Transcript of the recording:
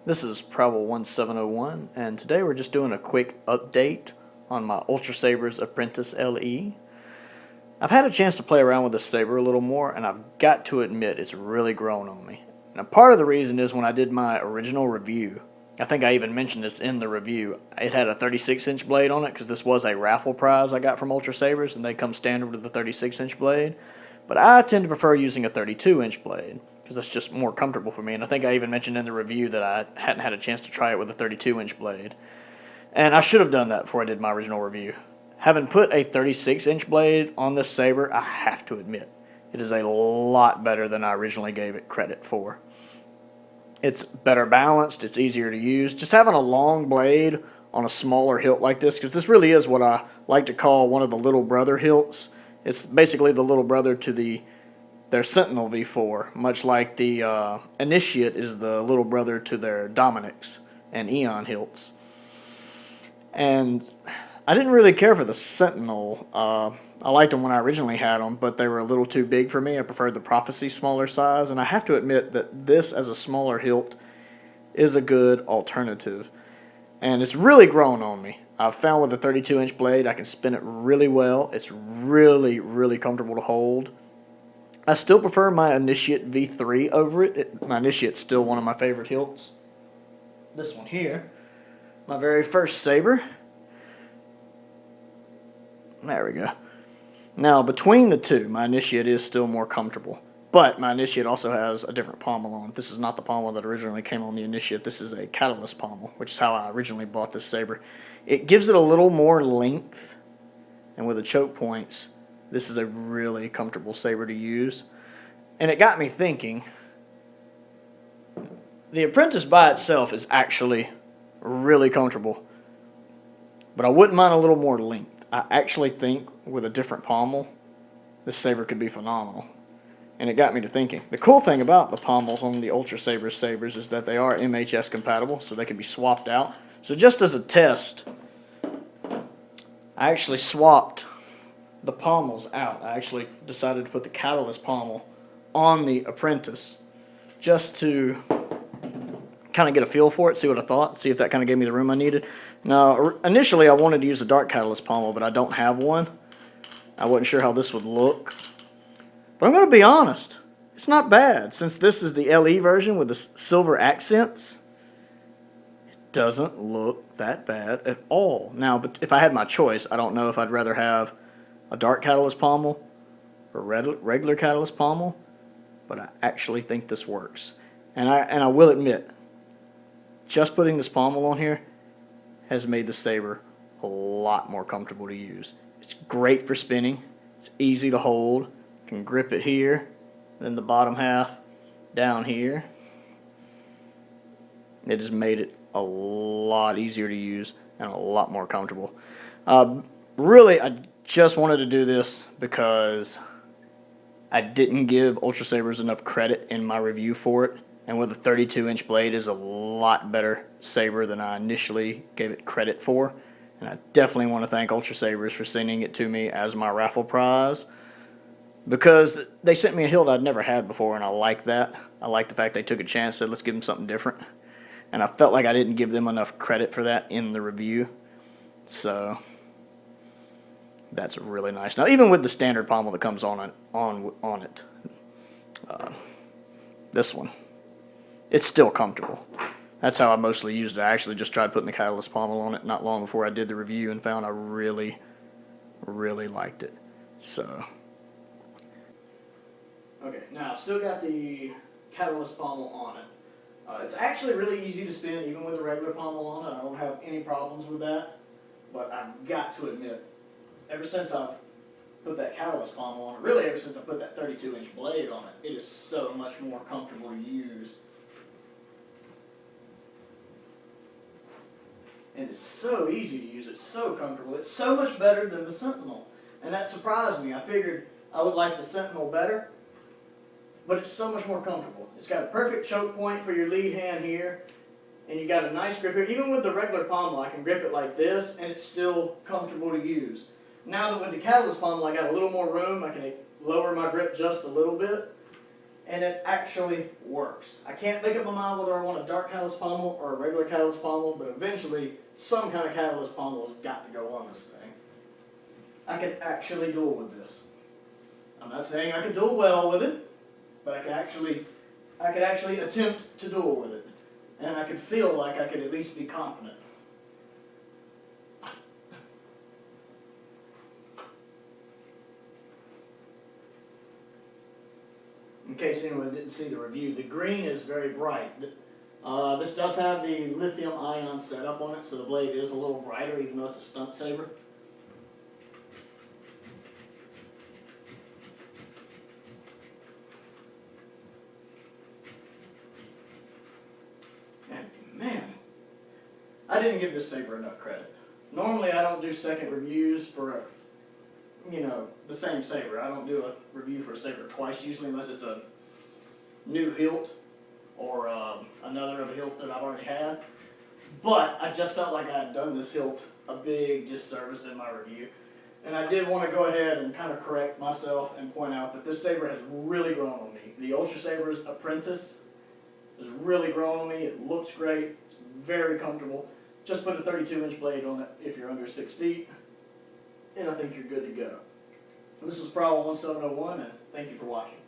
This is Travel 1701, and today we're just doing a quick update on my Ultra Sabers Apprentice LE. I've had a chance to play around with this saber a little more, and I've got to admit it's really grown on me. Now, part of the reason is when I did my original review, I think I even mentioned this in the review, it had a 36-inch blade on it because this was a raffle prize I got from Ultra Sabers, and they come standard with the 36-inch blade. But I tend to prefer using a 32-inch blade because that's just more comfortable for me. And I think I even mentioned in the review that I hadn't had a chance to try it with a 32-inch blade. And I should have done that before I did my original review. Having put a 36-inch blade on this saber, I have to admit, it is a lot better than I originally gave it credit for. It's better balanced, it's easier to use. Just having a long blade on a smaller hilt like this, because this really is what I like to call one of the little brother hilts. It's basically the little brother to their Sentinel V4, much like the Initiate is the little brother to their Dominix and Eon hilts. And I didn't really care for the Sentinel. I liked them when I originally had them, but they were a little too big for me. I preferred the Prophecy smaller size, and I have to admit that this as a smaller hilt is a good alternative. And it's really grown on me. I've found with the 32-inch blade, I can spin it really well. It's really, really comfortable to hold. I still prefer my Initiate V3 over it. My Initiate's still one of my favorite hilts. This one here, my very first saber. There we go. Now, between the two, my Initiate is still more comfortable. But my Initiate also has a different pommel on it. This is not the pommel that originally came on the Initiate. This is a Catalyst pommel, which is how I originally bought this saber. It gives it a little more length, and with the choke points, this is a really comfortable saber to use. And it got me thinking, the Apprentice by itself is actually really comfortable, but I wouldn't mind a little more length. I actually think with a different pommel, this saber could be phenomenal. And it got me to thinking. The cool thing about the pommels on the Ultra Sabers sabers is that they are MHS compatible, so they can be swapped out. So just as a test, I actually swapped the pommels out. I actually decided to put the Catalyst pommel on the Apprentice just to kind of get a feel for it, see what I thought, see if that kind of gave me the room I needed. Now, initially I wanted to use a dark Catalyst pommel, but I don't have one. I wasn't sure how this would look. But I'm going to be honest, it's not bad. Since this is the LE version with the silver accents, it doesn't look that bad at all. Now, but if I had my choice, I don't know if I'd rather have a dark Catalyst pommel or regular Catalyst pommel, but I actually think this works. And I will admit, just putting this pommel on here has made the saber a lot more comfortable to use. It's great for spinning. It's easy to hold. Can grip it here, then the bottom half down here. It has made it a lot easier to use and a lot more comfortable. Really, I just wanted to do this because I didn't give Ultra Sabers enough credit in my review for it, and with a 32-inch blade is a lot better saber than I initially gave it credit for. And I definitely want to thank Ultra Sabers for sending it to me as my raffle prize, because they sent me a hilt I'd never had before, and I like that. I like the fact they took a chance, said let's give them something different. And I felt like I didn't give them enough credit for that in the review. So that's really nice. Now, even with the standard pommel that comes on it, this one, it's still comfortable. That's how I mostly used it. I actually just tried putting the Catalyst pommel on it not long before I did the review and found I really, really liked it. So, okay, now I've still got the Catalyst pommel on it. It's actually really easy to spin even with a regular pommel on it. I don't have any problems with that. But I've got to admit, ever since I've put that Catalyst pommel on it, really ever since I put that 32-inch blade on it, it is so much more comfortable to use. And it's so easy to use. It's so comfortable. It's so much better than the Sentinel. And that surprised me. I figured I would like the Sentinel better, but it's so much more comfortable. It's got a perfect choke point for your lead hand here, and you got a nice grip here. Even with the regular pommel, I can grip it like this, and it's still comfortable to use. Now that with the Catalyst pommel, I got a little more room. I can lower my grip just a little bit, and it actually works. I can't make up my mind whether I want a dark catalyst pommel or a regular catalyst pommel, but eventually some kind of catalyst pommel has got to go on this thing. I could actually duel with this. I'm not saying I could duel well with it, but I could actually attempt to duel with it. And I could feel like I could at least be confident. In case anyone didn't see the review, the green is very bright. This does have the lithium ion setup on it, so the blade is a little brighter even though it's a stunt saber. And man, I didn't give this saber enough credit. Normally I don't do second reviews for the same saber. I don't do a review for a saber twice usually unless it's a new hilt or another of a hilt that I've already had. But I just felt like I had done this hilt a big disservice in my review. And I did want to go ahead and kind of correct myself and point out that this saber has really grown on me. The Ultra Sabers Apprentice has really grown on me. It looks great. It's very comfortable. Just put a 32-inch blade on it if you're under 6 feet, and I think you're good to go. This is Problem 1701, and thank you for watching.